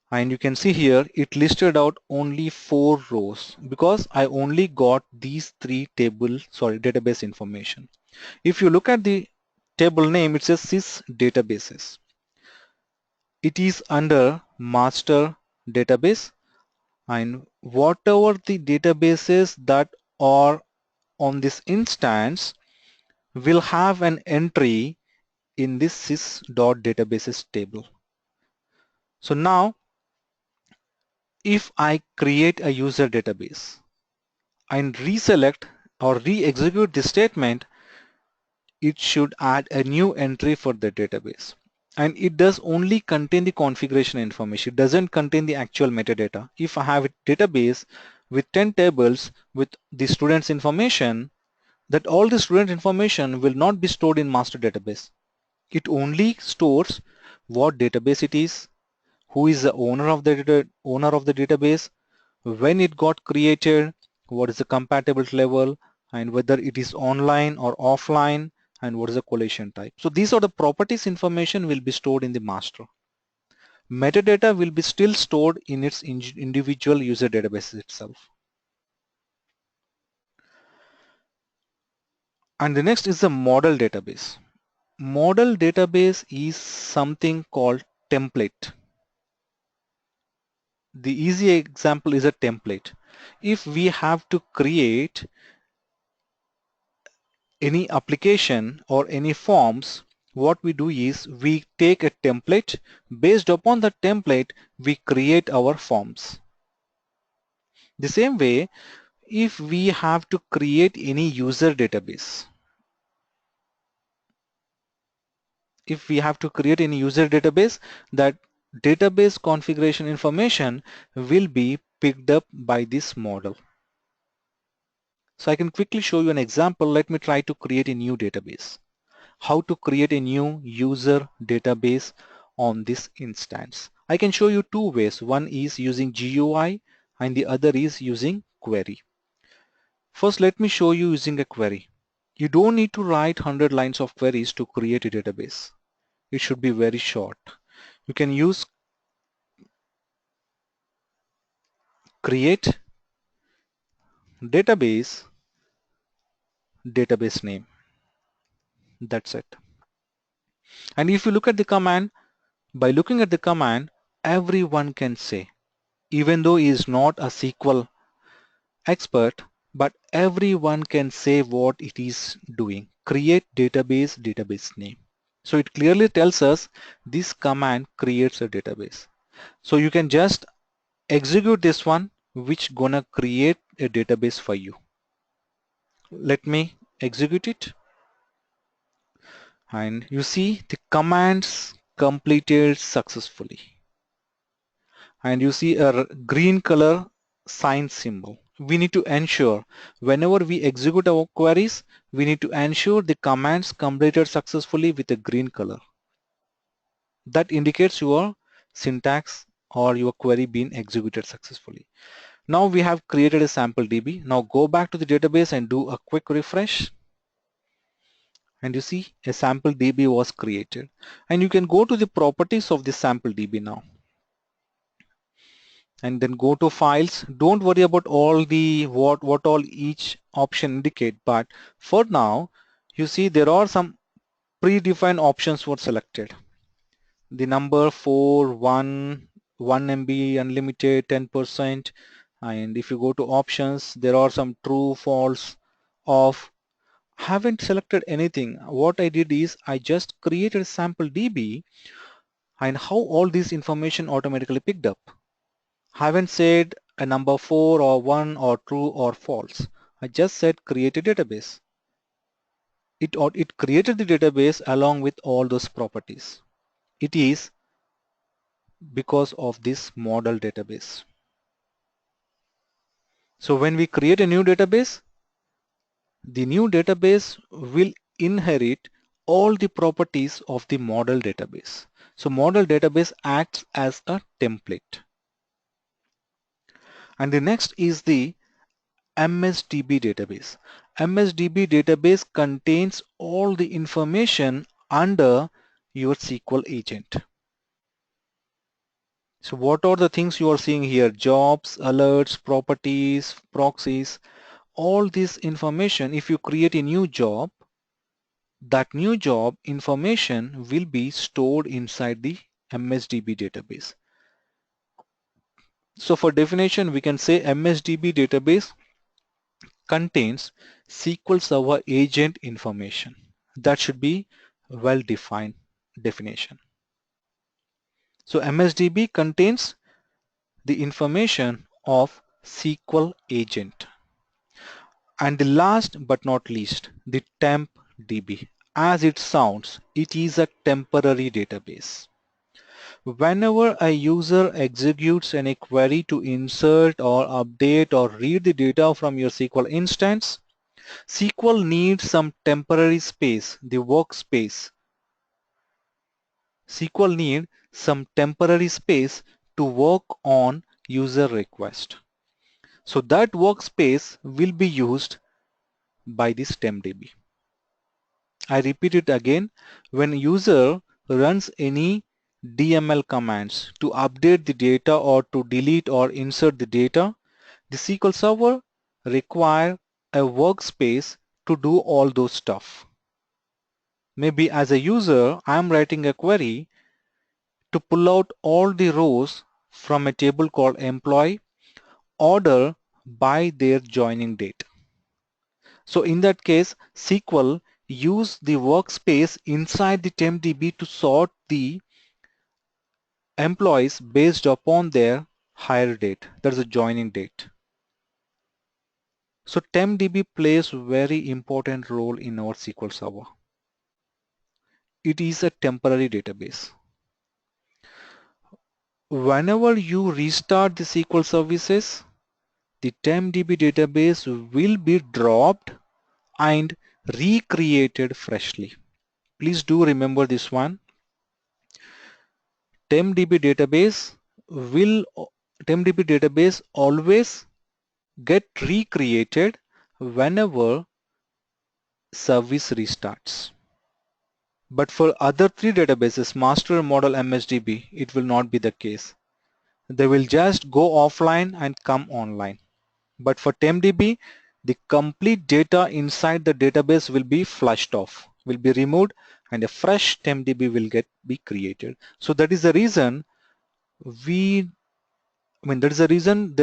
and you can see here it listed out only 4 rows because I only got these 3 database information. If you look at the table name, it says sys databases. It is under master database, and whatever the databases that are on this instance will have an entry in this sys.databases table. So now if I create a user database and reselect or re-execute this statement, it should add a new entry for the database. and it does only contain the configuration information. It doesn't contain the actual metadata. If I have a database with 10 tables with the students information, that all the student information will not be stored in master database. It only stores what database it is, who is the owner of the database, when it got created, what is the compatibility level, and whether it is online or offline, and what is the collation type. So these are the properties information will be stored in the master. Metadata will be still stored in its individual user database itself. And the next is the model database. Model database is something called template. The easy example is a template. If we have to create any application or any forms, what we do is we take a template. Based upon the template, we create our forms. The same way, if we have to create any user database, that database configuration information will be picked up by this model. So I can quickly show you an example. Let me try to create a new database. How to create a new user database on this instance. I can show you two ways. One is using GUI and the other is using query. First, let me show you using a query. You don't need to write 100 lines of queries to create a database. It should be very short. You can use create database name. That's it. And if you look at the command, by looking at the command, everyone can say, even though he is not a SQL expert, but everyone can say what it is doing. Create database name. So it clearly tells us this command creates a database. So you can just execute this one, which gonna create a database for you. Let me execute it. And you see the commands completed successfully. And you see a green color sign symbol. We need to ensure whenever we execute our queries, we need to ensure the commands completed successfully with a green color. That indicates your syntax or your query being executed successfully. Now we have created a sample DB. Now go back to the database and do a quick refresh. And you see a sample DB was created. And you can go to the properties of the sample DB now. And then go to files. Don't worry about all the what all each option indicate, but for now you see there are some predefined options were selected. The number 4, 1 MB unlimited 10%, and if you go to options there are some true, false, off. Haven't selected anything. What I did is I just created a sample DB and how all this information automatically picked up. Haven't said a number 4 or 1 or true or false. I just said create a database. It created the database along with all those properties. It is because of this model database. So when we create a new database, the new database will inherit all the properties of the model database. So model database acts as a template. And the next is the MSDB database. MSDB database contains all the information under your SQL agent. So what are the things you are seeing here? Jobs, alerts, properties, proxies, all this information. If you create a new job, that new job information will be stored inside the MSDB database. So for definition, we can say MSDB database contains SQL Server agent information. That should be well-defined definition. So MSDB contains the information of SQL agent. And the last but not least, the temp DB. as it sounds, it is a temporary database. Whenever a user executes any query to insert or update or read the data from your SQL instance, SQL needs some temporary space, the workspace. SQL needs some temporary space to work on user request. So that workspace will be used by this TempDB. I repeat it again, when user runs any DML commands to update the data or to delete or insert the data, the SQL Server require a workspace to do all those stuff. Maybe as a user, I'm writing a query to pull out all the rows from a table called employee order by their joining date. So in that case, SQL use the workspace inside the TempDB to sort the employees based upon their hire date, that is a joining date. So TempDB plays a very important role in our SQL Server. It is a temporary database. Whenever you restart the SQL services, the TempDB database will be dropped and recreated freshly. Please do remember this one. TempDB database always get recreated whenever service restarts. But for other three databases, master, model, MSDB, it will not be the case. They will just go offline and come online. But for TempDB, the complete data inside the database will be flushed off, will be removed, and a fresh TempDB will be created. So that is the reason there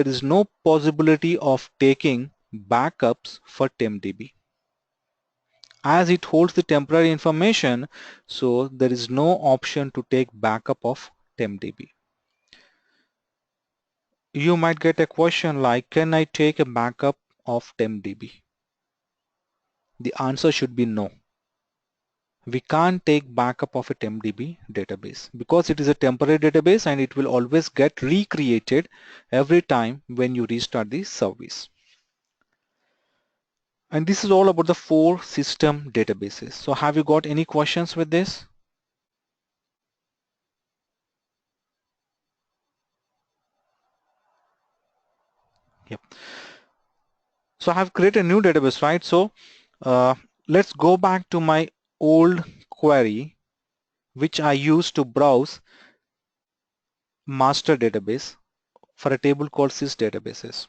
is no possibility of taking backups for TempDB. As it holds the temporary information, so there is no option to take backup of TempDB. You might get a question like, can I take a backup of TempDB? The answer should be no. We can't take backup of a TempDB database because it is a temporary database and it will always get recreated every time when you restart the service. And this is all about the 4 system databases. So have you got any questions with this? Yep. So I have created a new database, right? So let's go back to my old query which I used to browse master database for a table called sys databases.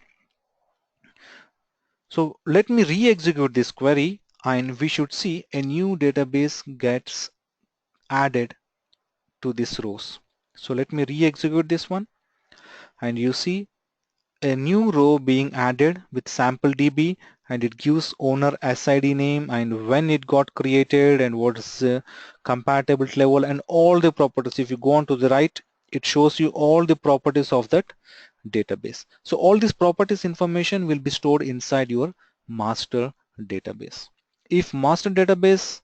So let me re-execute this query and we should see a new database gets added to this rows. So let me re-execute this one and you see a new row being added with sample DB and it gives owner SID name and when it got created and what is compatibility level and all the properties. If you go on to the right, it shows you all the properties of that database. So all these properties information will be stored inside your master database. If master database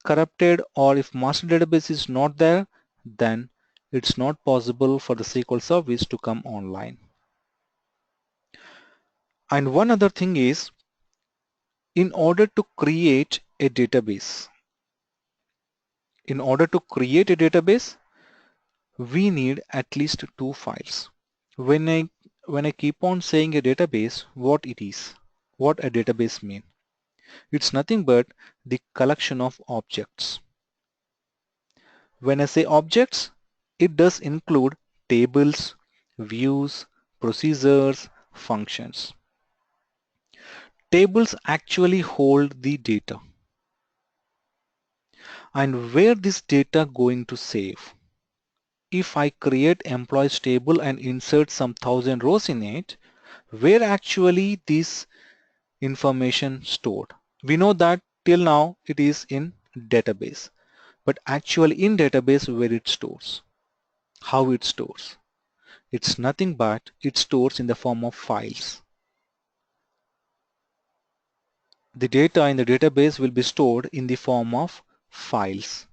corrupted or if master database is not there, then it's not possible for the SQL service to come online. And one other thing is, in order to create a database, we need at least 2 files. When I keep on saying a database, what it is, what a database means, it's nothing but the collection of objects. When I say objects, it does include tables, views, procedures, functions. Tables actually hold the data. And where this data going to save? If I create employees table and insert some 1000 rows in it, where actually this information stored? We know that till now it is in database, but actually in database where it stores, how it stores. It's nothing but it stores in the form of files. the data in the database will be stored in the form of files.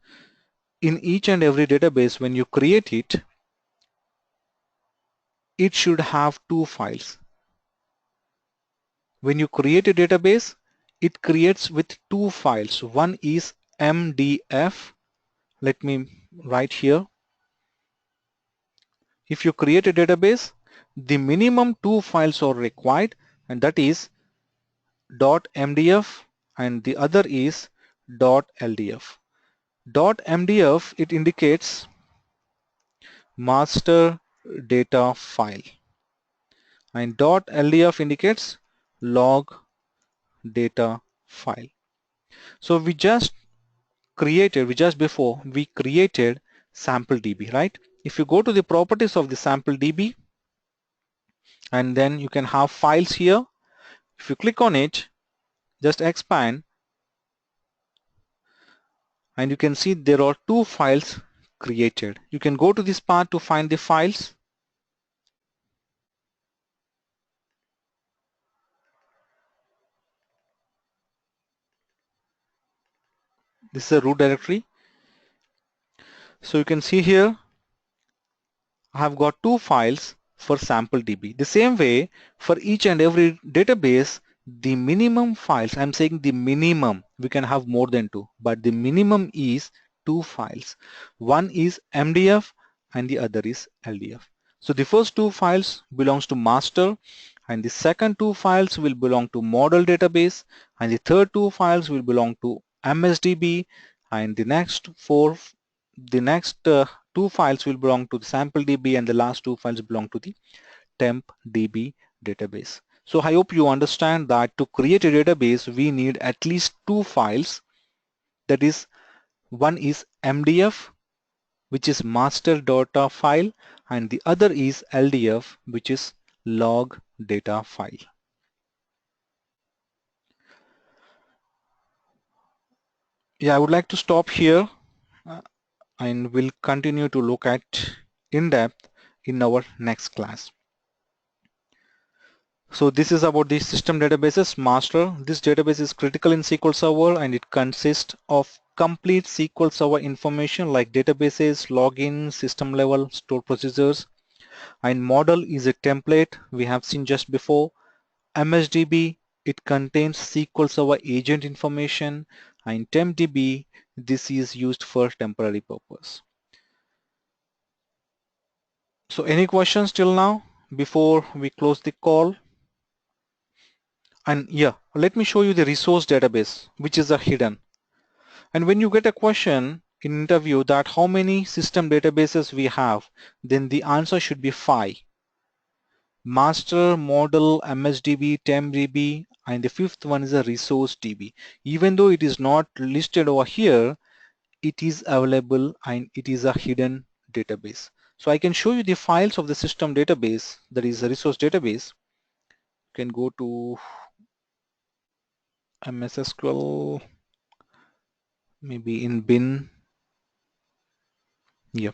In each and every database, when you create it, it should have two files. When you create a database, it creates with two files. One is MDF. Let me write here. If you create a database, the minimum two files are required, and that is .mdf and the other is .ldf. .mdf, it indicates master data file, and .ldf indicates log data file. So we just before we created sample DB, right? If you go to the properties of the sample DB, and then you can have files here. If you click on it, just expand, and you can see there are two files created. You can go to this part to find the files. This is a root directory. So you can see here I have got two files for sample DB. The same way for each and every database, the minimum files, I'm saying the minimum, we can have more than two, but the minimum is two files. One is MDF and the other is LDF. So the first two files belongs to master, and the second two files will belong to model database, and the third two files will belong to MSDB, and the next two files will belong to the sample DB, and the last two files belong to the temp DB database. So I hope you understand that to create a database, we need at least two files. That is, one is MDF, which is master data file, and the other is LDF, which is log data file. Yeah, I would like to stop here and we'll continue to look at in depth in our next class. So this is about the system databases master. This database is critical in SQL Server, and it consists of complete SQL Server information like databases, login, system level, stored procedures, and model is a template we have seen just before. MSDB, it contains SQL Server agent information, and TempDB, this is used for temporary purpose. So any questions till now before we close the call? And yeah, let me show you the resource database, which is a hidden. And when you get a question in interview that how many system databases we have, then the answer should be 5. Master, model, MSDB, TempDB, and the fifth one is a resource DB. Even though it is not listed over here, it is available and it is a hidden database. So I can show you the files of the system database, that is a resource database. You can go to MS SQL, maybe in bin. Yeah,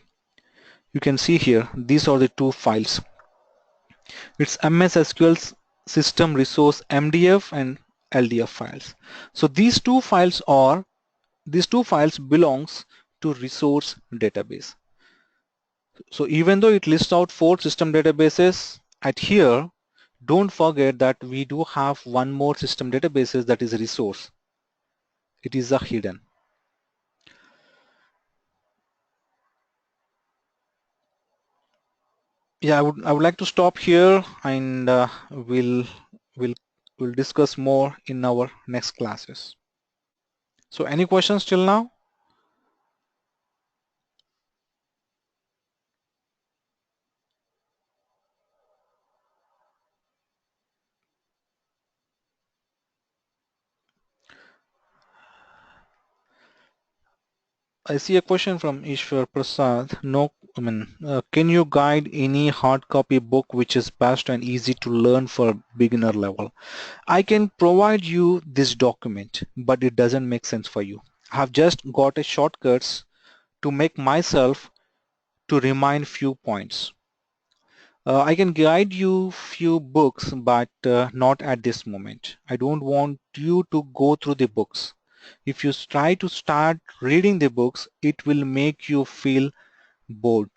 you can see here these are the two files. It's MS SQL's system resource MDF and LDF files. So these two files belongs to resource database. So even though it lists out 4 system databases at here, don't forget that we do have one more system databases, that is resource. It is a hidden. Yeah, I would like to stop here, and we'll discuss more in our next classes. So any questions till now? I see a question from Ishwar Prasad. No, can you guide any hard copy book which is best and easy to learn for beginner level? I can provide you this document, but it doesn't make sense for you. I have just got a shortcuts to make myself to remind few points. I can guide you few books, but not at this moment. I don't want you to go through the books. If you try to start reading the books, it will make you feel bored.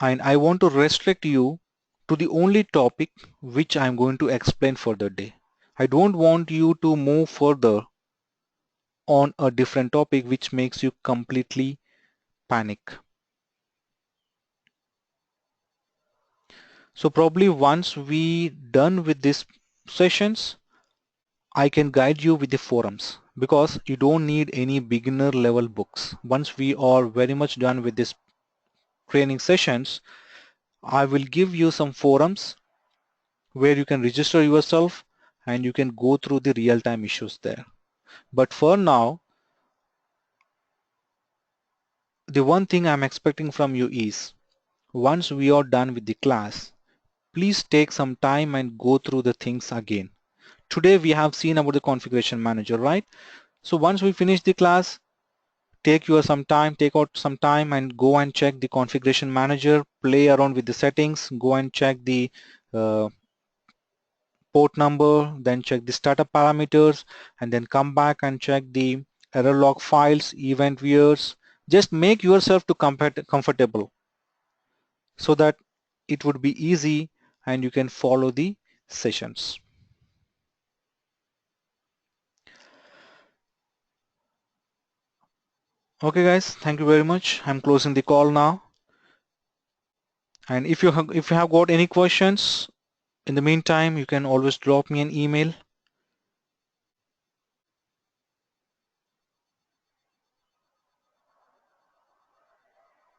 And I want to restrict you to the only topic which I'm going to explain for the day. I don't want you to move further on a different topic which makes you completely panic. So probably once we done with these sessions, I can guide you with the forums because you don't need any beginner level books. Once we are very much done with this training sessions, I will give you some forums where you can register yourself and you can go through the real-time issues there. But for now, the one thing I'm expecting from you is once we are done with the class, please take some time and go through the things again. Today we have seen about the configuration manager, right? So once we finish the class, take out some time and go and check the configuration manager, play around with the settings, go and check the port number, then check the startup parameters, and then come back and check the error log files, event viewers. Just make yourself to comfortable so that it would be easy and you can follow the sessions. Okay guys, thank you very much. I'm closing the call now. And if you have got any questions, in the meantime, you can always drop me an email